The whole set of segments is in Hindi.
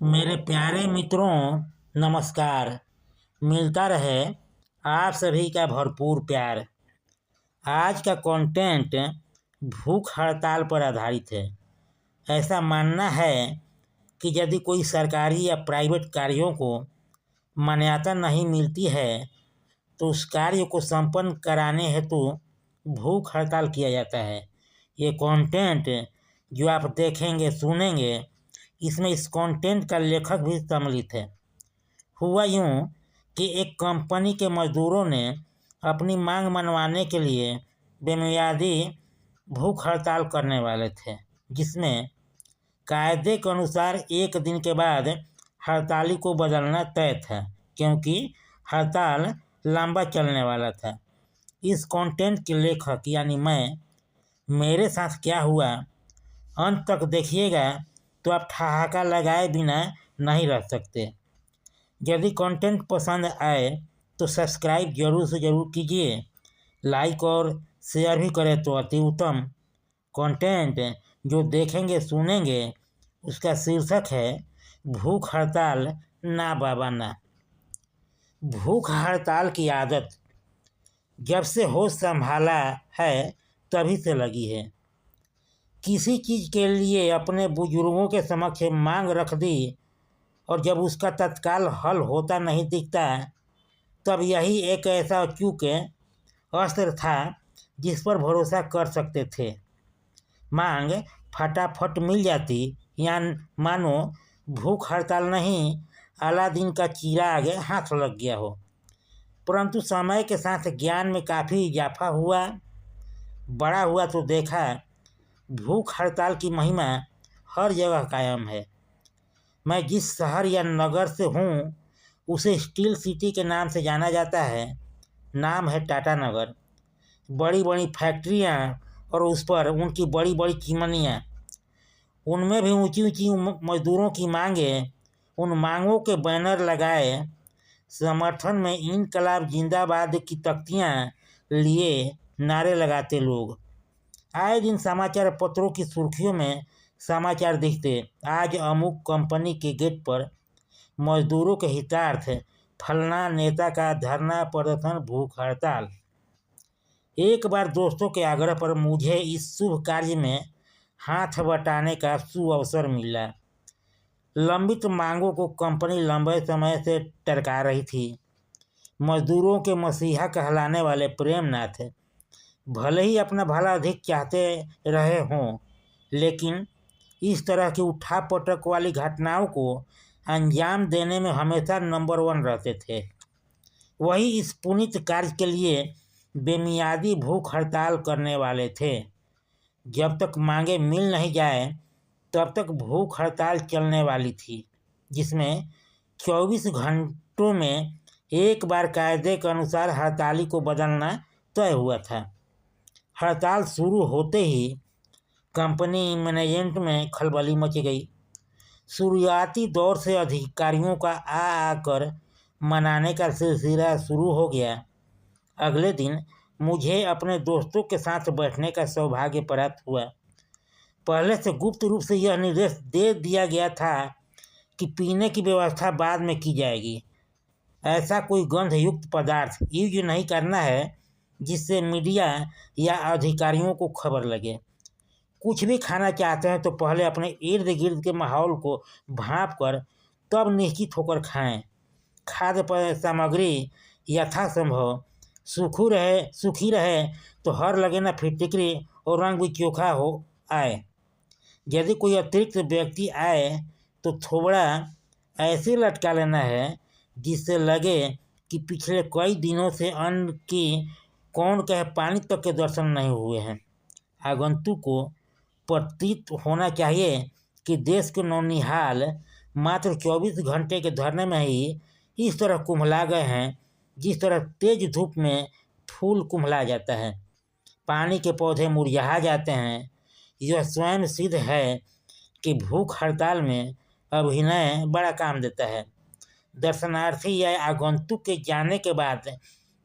मेरे प्यारे मित्रों, नमस्कार। मिलता रहे आप सभी का भरपूर प्यार। आज का कंटेंट भूख हड़ताल पर आधारित है। ऐसा मानना है कि यदि कोई सरकारी या प्राइवेट कार्यों को मान्यता नहीं मिलती है तो उस कार्य को संपन्न कराने हेतु भूख हड़ताल किया जाता है। ये कंटेंट जो आप देखेंगे सुनेंगे, इसमें इस कंटेंट का लेखक भी सम्मिलित है। हुआ यूं कि एक कंपनी के मजदूरों ने अपनी मांग मनवाने के लिए बेमियादी भूख हड़ताल करने वाले थे, जिसमें कायदे के अनुसार एक दिन के बाद हड़ताली को बदलना तय था, क्योंकि हड़ताल लंबा चलने वाला था। इस कंटेंट के लेखक यानी मेरे साथ क्या हुआ, अंत तक देखिएगा तो आप ठहाका लगाए बिना नहीं रह सकते। यदि कंटेंट पसंद आए तो सब्सक्राइब जरूर से ज़रूर कीजिए, लाइक और शेयर भी करें तो अति उत्तम। कंटेंट जो देखेंगे सुनेंगे उसका शीर्षक है भूख हड़ताल ना बाबा ना। भूख हड़ताल की आदत जब से होश संभाला है तभी से लगी है। किसी चीज़ के लिए अपने बुजुर्गों के समक्ष मांग रख दी और जब उसका तत्काल हल होता नहीं दिखता, तब यही एक ऐसा अचूक अस्त्र था जिस पर भरोसा कर सकते थे। मांग फटाफट मिल जाती या मानो भूख हड़ताल नहीं, अलादीन का चिराग हाथ लग गया हो। परंतु समय के साथ ज्ञान में काफ़ी इजाफा हुआ, बड़ा हुआ तो देखा भूख हड़ताल की महिमा हर जगह कायम है। मैं जिस शहर या नगर से हूँ उसे स्टील सिटी के नाम से जाना जाता है। नाम है टाटा नगर। बड़ी बड़ी फैक्ट्रियाँ और उस पर उनकी बड़ी बड़ी चिमनियाँ, उनमें भी ऊंची ऊंची मजदूरों की मांगे। उन मांगों के बैनर लगाए समर्थन में इनकलाब जिंदाबाद की तख्तियाँ लिए नारे लगाते लोग। आए दिन समाचार पत्रों की सुर्खियों में समाचार दिखते, आज अमुक कंपनी के गेट पर मजदूरों के हितार्थ फलना नेता का धरना प्रदर्शन भूख हड़ताल। एक बार दोस्तों के आग्रह पर मुझे इस शुभ कार्य में हाथ बटाने का सुअवसर मिला। लंबित मांगों को कंपनी लंबे समय से टरका रही थी। मजदूरों के मसीहा कहलाने वाले प्रेमनाथ भले ही अपना भला अधिक चाहते रहे हों, लेकिन इस तरह की उठापटक वाली घटनाओं को अंजाम देने में हमेशा नंबर 1 रहते थे। वही इस पुनीत कार्य के लिए बेमियादी भूख हड़ताल करने वाले थे। जब तक मांगे मिल नहीं जाए तब तक भूख हड़ताल चलने वाली थी, जिसमें 24 घंटों में एक बार कायदे के अनुसार हड़ताली को बदलना तय हुआ था। हड़ताल शुरू होते ही कंपनी मैनेजमेंट में खलबली मच गई। शुरुआती दौर से अधिकारियों का आकर मनाने का सिलसिला शुरू हो गया। अगले दिन मुझे अपने दोस्तों के साथ बैठने का सौभाग्य प्राप्त हुआ। पहले से गुप्त रूप से यह निर्देश दे दिया गया था कि पीने की व्यवस्था बाद में की जाएगी। ऐसा कोई गंध युक्त पदार्थ यूज नहीं करना है जिससे मीडिया या अधिकारियों को खबर लगे। कुछ भी खाना चाहते हैं तो पहले अपने इर्द गिर्द के माहौल को भांप कर तब निश्चित होकर खाएं। खाद्य सामग्री यथासंभव सूखी रहे तो हर लगे ना फिटकरी और रंग भी चोखा हो आए। यदि कोई अतिरिक्त व्यक्ति आए तो थोड़ा ऐसे लटका लेना है जिससे लगे कि पिछले कई दिनों से अन्न की कौन कहे पानी तक के दर्शन नहीं हुए हैं। आगंतुक को प्रतीत होना चाहिए कि देश के नौनिहाल मात्र 24 घंटे के धरने में ही इस तरह कुम्हला गए हैं जिस तरह तेज धूप में फूल कुम्हला जाता है, पानी के पौधे मुरझा जाते हैं। यह स्वयं सिद्ध है कि भूख हड़ताल में अभिनय बड़ा काम देता है। दर्शनार्थी या आगंतुक के जाने के बाद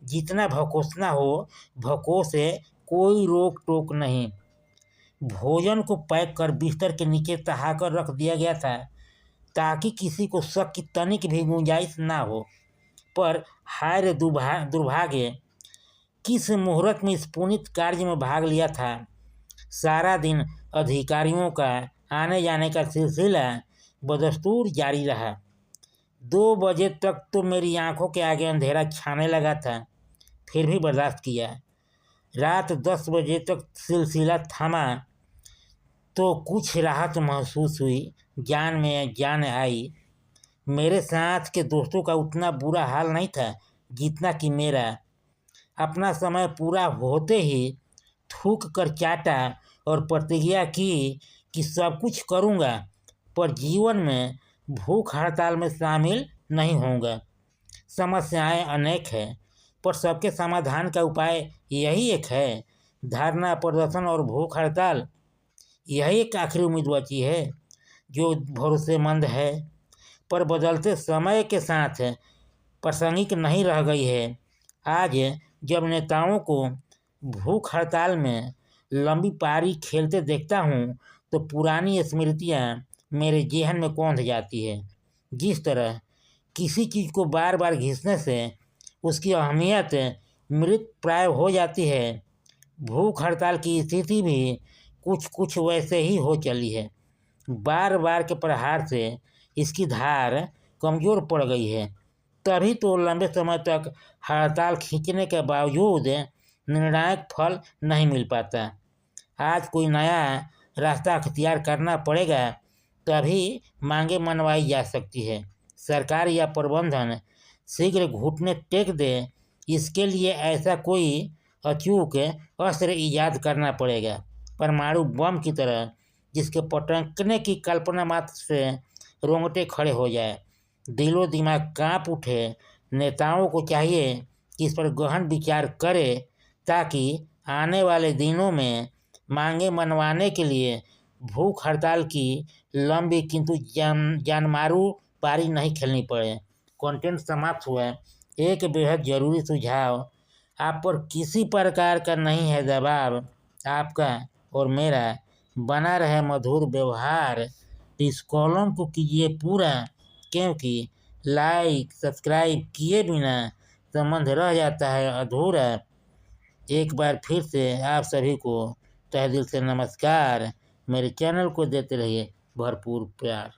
जितना भकोसना हो भकोसे, कोई रोक टोक नहीं। भोजन को पैक कर बिस्तर के नीचे तहाकर रख दिया गया था ताकि किसी को शक की तनिक भी गुंजाइश ना हो। पर हाय रे दुर्भाग्य, किस मुहूर्त में इस पुनीत कार्य में भाग लिया था। सारा दिन अधिकारियों का आने जाने का सिलसिला बदस्तूर जारी रहा। 2 बजे तक तो मेरी आंखों के आगे अंधेरा छाने लगा था, फिर भी बर्दाश्त किया। रात 10 बजे तक सिलसिला थमा तो कुछ राहत महसूस हुई, जान में जान आई। मेरे साथ के दोस्तों का उतना बुरा हाल नहीं था जितना कि मेरा। अपना समय पूरा होते ही थूक कर चाटा और प्रतिज्ञा की कि सब कुछ करूँगा, पर जीवन में भूख हड़ताल में शामिल नहीं होऊंगा। समस्याएं अनेक हैं, पर सबके समाधान का उपाय यही एक है, धरना प्रदर्शन और भूख हड़ताल। यही एक आखिरी उम्मीद बची है जो भरोसेमंद है, पर बदलते समय के साथ प्रासंगिक नहीं रह गई है। आज जब नेताओं को भूख हड़ताल में लंबी पारी खेलते देखता हूँ तो पुरानी स्मृतियाँ मेरे जेहन में कौंध जाती है। जिस तरह किसी चीज़ को बार बार घिसने से उसकी अहमियत मृत प्राय हो जाती है, भूख हड़ताल की स्थिति भी कुछ वैसे ही हो चली है। बार बार के प्रहार से इसकी धार कमज़ोर पड़ गई है, तभी तो लंबे समय तक हड़ताल खींचने के बावजूद निर्णायक फल नहीं मिल पाता। आज कोई नया रास्ता अख्तियार करना पड़ेगा, तभी मांगे मनवाई जा सकती है। सरकार या प्रबंधन शीघ्र घुटने टेक दे, इसके लिए ऐसा कोई अचूक अस्त्र ईजाद करना पड़ेगा, परमाणु बम की तरह, जिसके पटकने की कल्पना मात्र से रोंगटे खड़े हो जाए, दिलो दिमाग कांप उठे। नेताओं को चाहिए कि इस पर गहन विचार करे, ताकि आने वाले दिनों में मांगे मनवाने के लिए भूख हड़ताल की लंबी किंतु जानमारू पारी नहीं खेलनी पड़े। कंटेंट समाप्त हुआ। एक बेहद ज़रूरी सुझाव, आप पर किसी प्रकार का नहीं है दबाव, आपका और मेरा बना रहे मधुर व्यवहार। इस कॉलम को कीजिए पूरा, क्योंकि लाइक सब्सक्राइब किए बिना संबंध रह जाता है अधूरा। एक बार फिर से आप सभी को तहे दिल से नमस्कार। मेरे चैनल को देते रहिए भरपूर प्यार।